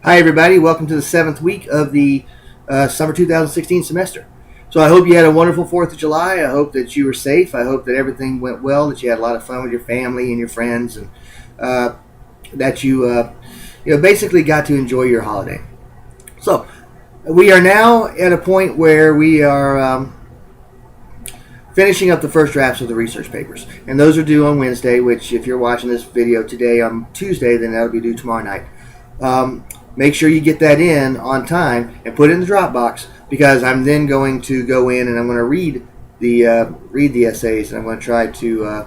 Hi, everybody. Welcome to the 7th week of the summer 2016 semester. So I hope you had a wonderful 4th of July. I hope that you were safe. I hope that everything went well, that you had a lot of fun with your family and your friends, and that you basically got to enjoy your holiday. So we are now at a point where we are finishing up the first drafts of the research papers. And those are due on Wednesday, which if you're watching this video today on Tuesday, then that'll be due tomorrow night. Make sure you get that in on time and put it in the Dropbox, because I'm then going to go in and I'm going to read the essays, and I'm going to try to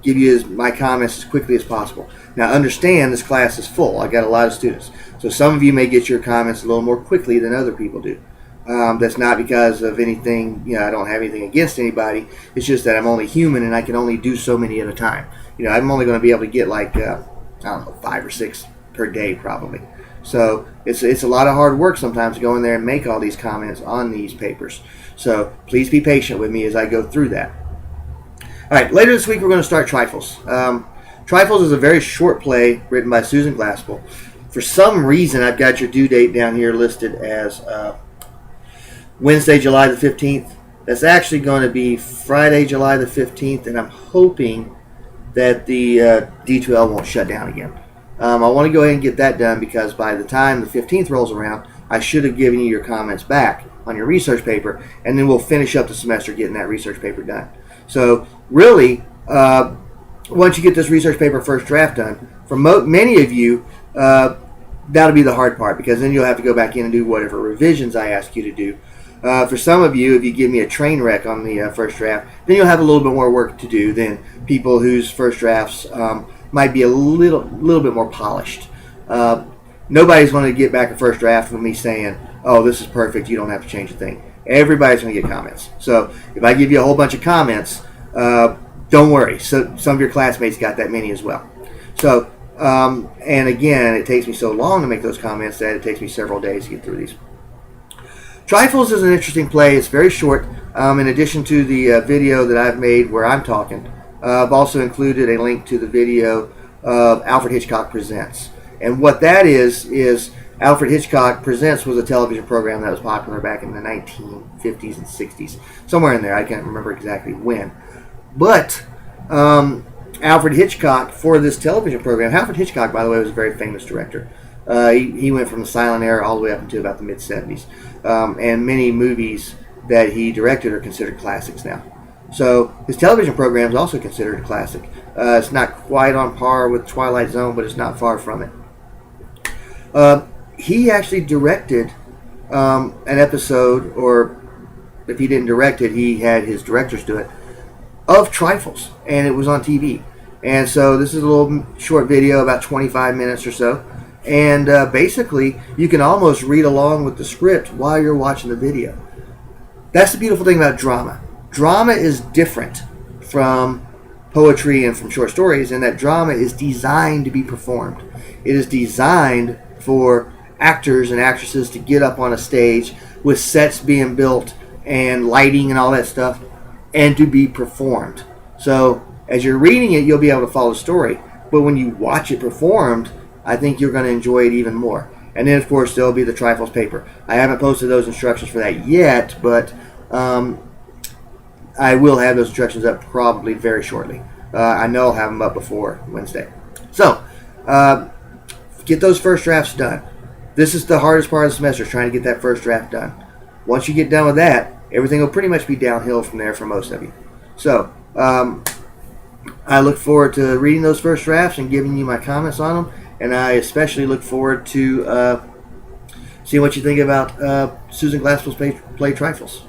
give you my comments as quickly as possible. Now, understand this class is full. I got a lot of students, so some of you may get your comments a little more quickly than other people do. That's not because of anything. I don't have anything against anybody. It's just that I'm only human and I can only do so many at a time. I'm only going to be able to get like I don't know, 5 or 6 per day probably. So it's a lot of hard work sometimes to go in there and make all these comments on these papers. So please be patient with me as I go through that. All right, later this week we're going to start Trifles. Trifles is a very short play written by Susan Glaspell. For some reason, I've got your due date down here listed as Wednesday, July the 15th. That's actually going to be Friday, July the 15th, and I'm hoping that the D2L won't shut down again. I want to go ahead and get that done, because by the time the 15th rolls around, I should have given you your comments back on your research paper, and then we'll finish up the semester getting that research paper done. So really, once you get this research paper first draft done, for many of you, that'll be the hard part, because then you'll have to go back in and do whatever revisions I ask you to do. For some of you, if you give me a train wreck on the first draft, then you'll have a little bit more work to do than people whose first drafts might be a little bit more polished. Nobody's going to get back a first draft from me saying, "Oh, this is perfect. You don't have to change a thing." Everybody's going to get comments. So if I give you a whole bunch of comments, don't worry. So some of your classmates got that many as well. So and again, it takes me so long to make those comments that it takes me several days to get through these. Trifles is an interesting play. It's very short. In addition to the video that I've made where I'm talking, I've also included a link to the video of Alfred Hitchcock Presents. And what that is Alfred Hitchcock Presents was a television program that was popular back in the 1950s and 60s. Somewhere in there. I can't remember exactly when. But Alfred Hitchcock, for this television program, Alfred Hitchcock, by the way, was a very famous director. He went from the silent era all the way up into about the mid-70s. And many movies that he directed are considered classics now. So his television program is also considered a classic. It's not quite on par with Twilight Zone, but it's not far from it. He actually directed an episode, or if he didn't direct it, he had his directors do it, of Trifles, and it was on TV. And so this is a little short video, about 25 minutes or so. And basically, you can almost read along with the script while you're watching the video. That's the beautiful thing about drama. Drama is different from poetry and from short stories, in that drama is designed to be performed. It is designed for actors and actresses to get up on a stage with sets being built and lighting and all that stuff, and to be performed. So as you're reading it, you'll be able to follow the story. But when you watch it performed, I think you're going to enjoy it even more. And then, of course, there'll be the Trifles paper. I haven't posted those instructions for that yet, but I will have those instructions up probably very shortly. I know I'll have them up before Wednesday. So, get those first drafts done. This is the hardest part of the semester, is trying to get that first draft done. Once you get done with that, everything will pretty much be downhill from there for most of you. So, I look forward to reading those first drafts and giving you my comments on them. And I especially look forward to seeing what you think about Susan Glaspell's play Trifles.